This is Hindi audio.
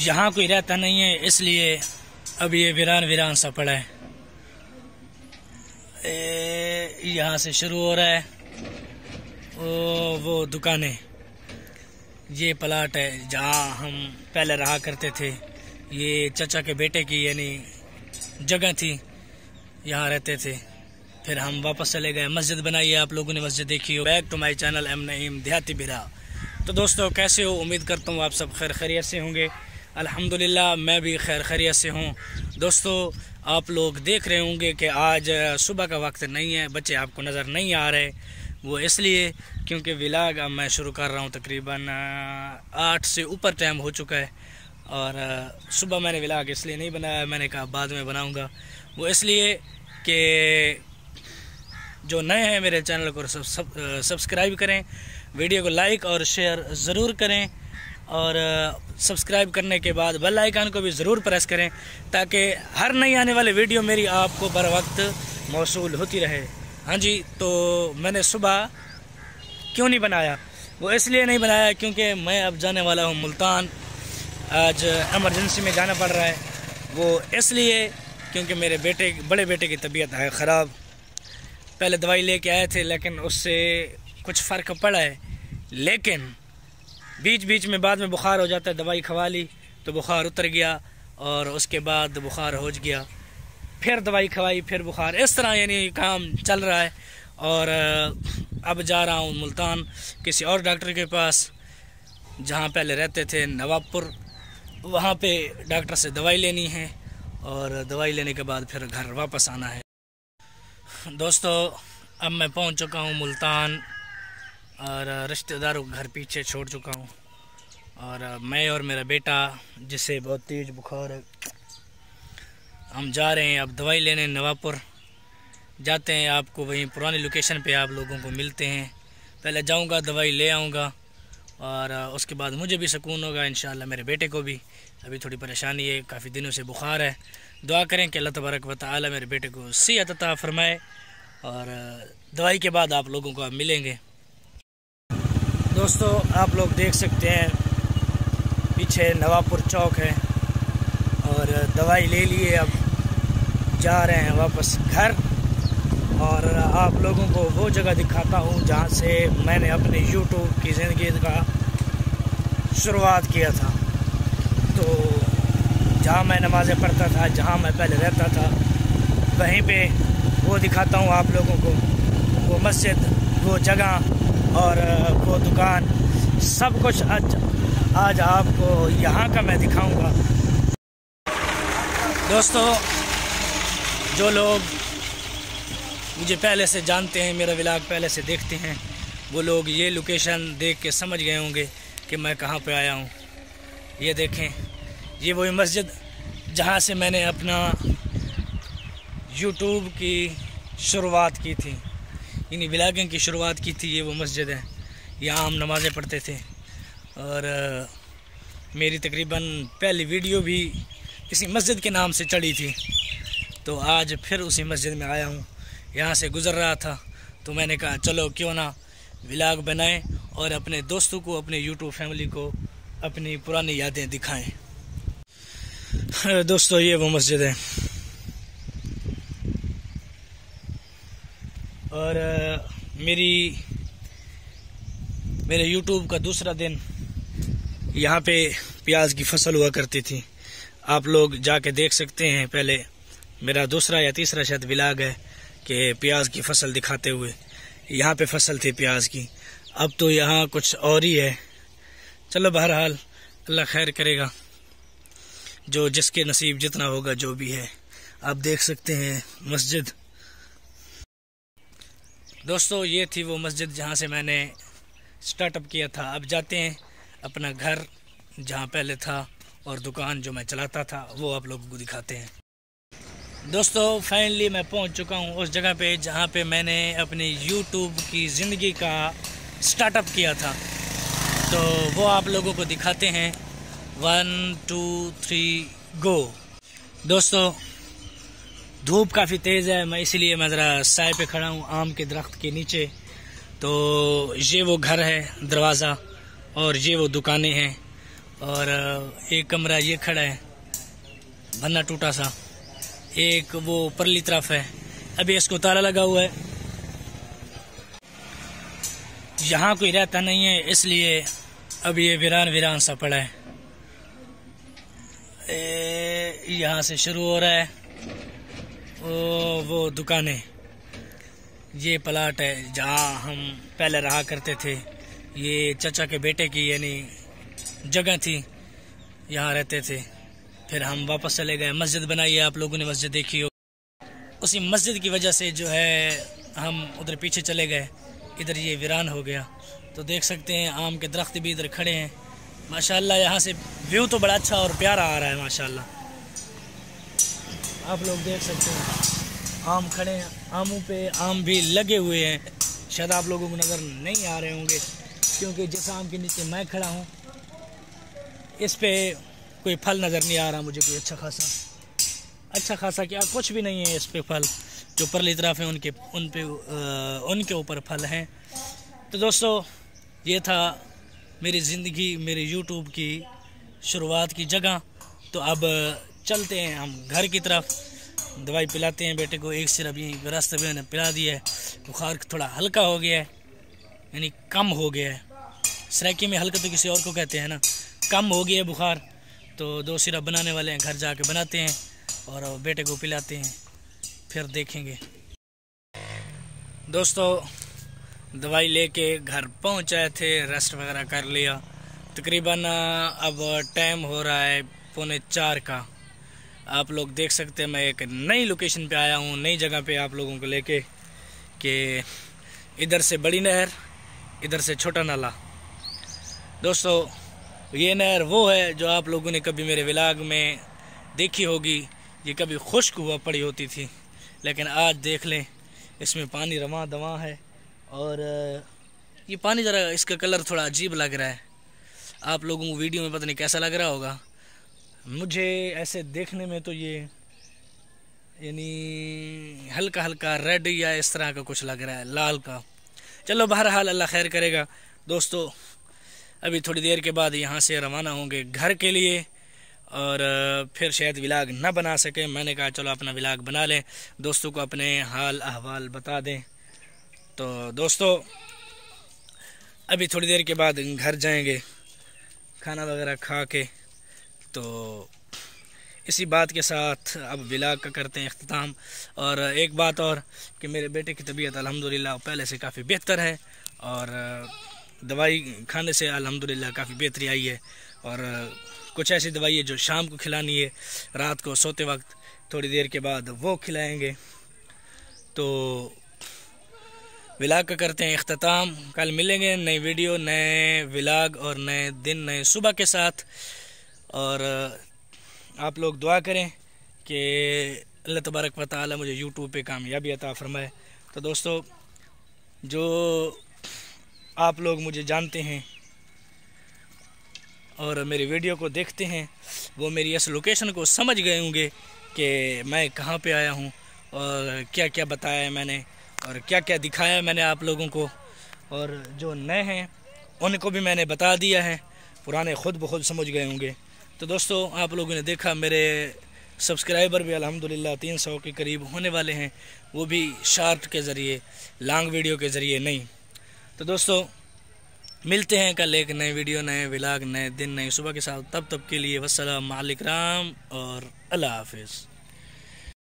यहाँ कोई रहता नहीं है, इसलिए अब ये वीरान वीरान सा पड़ा है। यहाँ से शुरू हो रहा है वो दुकानें। ये प्लाट है जहाँ हम पहले रहा करते थे। ये चाचा के बेटे की यानी जगह थी, यहाँ रहते थे। फिर हम वापस चले गए। मस्जिद बनाई है, आप लोगों ने मस्जिद देखी हो। Back to my channel M Naeem Dehati बिरा। तो दोस्तों कैसे हो? उम्मीद करता हूँ आप सब खैर खैरियत से होंगे। अल्हम्दुलिल्लाह मैं भी खैर खैरियत से हूँ। दोस्तों आप लोग देख रहे होंगे कि आज सुबह का वक्त नहीं है, बच्चे आपको नज़र नहीं आ रहे। वो इसलिए क्योंकि व्लॉग अब मैं शुरू कर रहा हूँ, तकरीबन 8 से ऊपर टाइम हो चुका है। और सुबह मैंने व्लॉग इसलिए नहीं बनाया, मैंने कहा बाद में बनाऊँगा। वो इसलिए कि जो नए हैं मेरे चैनल को सब्सक्राइब करें, वीडियो को लाइक और शेयर ज़रूर करें, और सब्सक्राइब करने के बाद बेल आइकन को भी ज़रूर प्रेस करें ताकि हर नई आने वाली वीडियो मेरी आपको बर वक्त मौसूल होती रहे। हाँ जी, तो मैंने सुबह क्यों नहीं बनाया? वो इसलिए नहीं बनाया क्योंकि मैं अब जाने वाला हूँ मुल्तान। आज एमरजेंसी में जाना पड़ रहा है। वो इसलिए क्योंकि मेरे बड़े बेटे की तबीयत है ख़राब। पहले दवाई लेके आए थे लेकिन उससे कुछ फ़र्क पड़ा है, लेकिन बीच बीच में बाद में बुखार हो जाता है। दवाई खवा ली तो बुखार उतर गया, और उसके बाद बुखार हो गया, फिर दवाई खवाई, फिर बुखार। इस तरह यानी काम चल रहा है। और अब जा रहा हूँ मुल्तान किसी और डॉक्टर के पास, जहाँ पहले रहते थे नवाबपुर। वहाँ पे डॉक्टर से दवाई लेनी है, और दवाई लेने के बाद फिर घर वापस आना है। दोस्तों अब मैं पहुँच चुका हूँ मुल्तान, और रिश्तेदारों का घर पीछे छोड़ चुका हूँ। और मैं और मेरा बेटा, जिसे बहुत तेज़ बुखार है, हम जा रहे हैं अब दवाई लेने नवाबपुर। जाते हैं, आपको वहीं पुरानी लोकेशन पे आप लोगों को मिलते हैं। पहले जाऊंगा, दवाई ले आऊँगा, और उसके बाद मुझे भी सुकून होगा इंशाअल्लाह, मेरे बेटे को भी। अभी थोड़ी परेशानी है, काफ़ी दिनों से बुखार है। दुआ करें कि अल्लाह तबारक व तआला मेरे बेटे को सेहत अता फरमाए, और दवाई के बाद आप लोगों को मिलेंगे। दोस्तों आप लोग देख सकते हैं पीछे नवाबपुर चौक है, और दवाई ले लिए अब जा रहे हैं वापस घर। और आप लोगों को वो जगह दिखाता हूँ जहाँ से मैंने अपने यूट्यूब की ज़िंदगी का शुरुआत किया था। तो जहाँ मैं नमाज़ें पढ़ता था, जहाँ मैं पहले रहता था, वहीं पे वो दिखाता हूँ आप लोगों को। वो मस्जिद, वो जगह और वो दुकान, सब कुछ आज आपको यहाँ का मैं दिखाऊंगा। दोस्तों जो लोग मुझे पहले से जानते हैं, मेरा व्लॉग पहले से देखते हैं, वो लोग ये लोकेशन देख के समझ गए होंगे कि मैं कहाँ पे आया हूँ। ये देखें, ये वही मस्जिद जहाँ से मैंने अपना यूट्यूब की शुरुआत की थी, यानी व्लॉगिंग की शुरुआत की थी। ये वो मस्जिद है, यहाँ हम नमाज़ें पढ़ते थे। और मेरी तकरीबन पहली वीडियो भी किसी मस्जिद के नाम से चढ़ी थी। तो आज फिर उसी मस्जिद में आया हूँ। यहाँ से गुज़र रहा था तो मैंने कहा चलो क्यों ना व्लॉग बनाएं, और अपने दोस्तों को, अपने यूट्यूब फैमिली को अपनी पुरानी यादें दिखाएं। दोस्तों ये वो मस्जिद है, और मेरे यूट्यूब का दूसरा दिन। यहाँ पे प्याज की फसल हुआ करती थी, आप लोग जाके देख सकते हैं। पहले मेरा दूसरा या तीसरा शायद व्लॉग है कि प्याज की फसल दिखाते हुए। यहाँ पे फसल थी प्याज की, अब तो यहाँ कुछ और ही है। चलो बहरहाल अल्लाह खैर करेगा, जो जिसके नसीब जितना होगा, जो भी है। आप देख सकते हैं मस्जिद। दोस्तों ये थी वो मस्जिद जहाँ से मैंने स्टार्टअप किया था। अब जाते हैं अपना घर जहाँ पहले था, और दुकान जो मैं चलाता था वो आप लोगों को दिखाते हैं। दोस्तों फाइनली मैं पहुँच चुका हूँ उस जगह पे जहाँ पे मैंने अपनी यूट्यूब की ज़िंदगी का स्टार्टअप किया था। तो वो आप लोगों को दिखाते हैं। 1 2 3 गो। दोस्तों धूप काफ़ी तेज़ है, मैं इसीलिए मैं ज़रा साए पे खड़ा हूँ, आम के दरख्त के नीचे। तो ये वो घर है, दरवाज़ा, और ये वो दुकानें हैं। और एक कमरा ये खड़ा है भन्ना टूटा सा, एक वो परली तरफ है, अभी इसको ताला लगा हुआ है। यहाँ कोई रहता नहीं है इसलिए अब ये वीरान सा पड़ा है। यहाँ से शुरू हो रहा है वो दुकानें, ये प्लाट है जहाँ हम पहले रहा करते थे। ये चाचा के बेटे की यानी जगह थी, यहाँ रहते थे। फिर हम वापस चले गए, मस्जिद बनाई है, आप लोगों ने मस्जिद देखी हो। उसी मस्जिद की वजह से जो है हम उधर पीछे चले गए, इधर ये वीरान हो गया। तो देख सकते हैं आम के दरख्त भी इधर खड़े हैं माशाल्लाह। यहाँ से व्यू तो बड़ा अच्छा और प्यारा आ रहा है माशाल्लाह। आप लोग देख सकते हैं आम खड़े हैं, आमों पे आम भी लगे हुए हैं। शायद आप लोगों को नज़र नहीं आ रहे होंगे क्योंकि जिस आम के नीचे मैं खड़ा हूँ इस पे कोई फल नज़र नहीं आ रहा मुझे, कोई अच्छा खासा क्या कुछ भी नहीं है इस पे फल। जो परली तरफ है उनके ऊपर फल हैं। तो दोस्तों ये था मेरी ज़िंदगी, मेरे यूट्यूब की शुरुआत की जगह। तो अब चलते हैं हम घर की तरफ, दवाई पिलाते हैं बेटे को। एक सिरप यहीं रास्ते में मैंने पिला दिया है। बुखार थोड़ा हल्का हो गया है, यानी कम हो गया है। सराइकी में हल्का तो किसी और को कहते हैं ना, कम हो गया है बुखार। तो 2 सिरप बनाने वाले हैं, घर जाके बनाते हैं और बेटे को पिलाते हैं, फिर देखेंगे। दोस्तों दवाई लेके घर पहुंचाए थे, रेस्ट वगैरह कर लिया। तकरीबन अब टाइम हो रहा है 3:45 का। आप लोग देख सकते हैं मैं एक नई लोकेशन पे आया हूँ, नई जगह पे आप लोगों को लेके, कि इधर से बड़ी नहर, इधर से छोटा नाला। दोस्तों ये नहर वो है जो आप लोगों ने कभी मेरे व्लॉग में देखी होगी। ये कभी खुश्क हुआ पड़ी होती थी, लेकिन आज देख लें इसमें पानी रवां दवां है। और ये पानी ज़रा इसका कलर थोड़ा अजीब लग रहा है। आप लोगों को वीडियो में पता नहीं कैसा लग रहा होगा, मुझे ऐसे देखने में तो ये यानी हल्का हल्का रेड या इस तरह का कुछ लग रहा है, लाल का। चलो बहरहाल अल्लाह खैर करेगा। दोस्तों अभी थोड़ी देर के बाद यहाँ से रवाना होंगे घर के लिए, और फिर शायद व्लॉग ना बना सके। मैंने कहा चलो अपना व्लॉग बना लें, दोस्तों को अपने हाल अहवाल बता दें। तो दोस्तों अभी थोड़ी देर के बाद घर जाएंगे खाना वगैरह खा के। तो इसी बात के साथ अब व्लॉग का करते हैं इख्तिताम। और एक बात और कि मेरे बेटे की तबीयत अल्हम्दुलिल्लाह पहले से काफ़ी बेहतर है, और दवाई खाने से अल्हम्दुलिल्लाह काफ़ी बेहतरी आई है। और कुछ ऐसी दवाई है जो शाम को खिलानी है, रात को सोते वक्त थोड़ी देर के बाद वो खिलाएंगे। तो व्लॉग का करते हैं इख्तिताम। कल मिलेंगे नई वीडियो, नए व्लॉग और नए दिन, नए सुबह के साथ। और आप लोग दुआ करें कि अल्लाह तबारक व तआला मुझे यूट्यूब पे कामयाबी अता फरमाए। तो दोस्तों जो आप लोग मुझे जानते हैं और मेरी वीडियो को देखते हैं वो मेरी इस लोकेशन को समझ गए होंगे कि मैं कहाँ पे आया हूँ और क्या क्या बताया है मैंने और क्या क्या दिखाया है मैंने आप लोगों को। और जो नए हैं उनको भी मैंने बता दिया है, पुराने खुद ब खुद समझ गए होंगे। तो दोस्तों आप लोगों ने देखा मेरे सब्सक्राइबर भी अल्हम्दुलिल्लाह 300 के करीब होने वाले हैं, वो भी शॉर्ट के ज़रिए, लॉन्ग वीडियो के ज़रिए नहीं। तो दोस्तों मिलते हैं कल एक नए वीडियो, नए व्लॉग, नए दिन, नई सुबह के साथ। तब के लिए वस्सलाम अलैकुम और अल्लाह हाफिज़।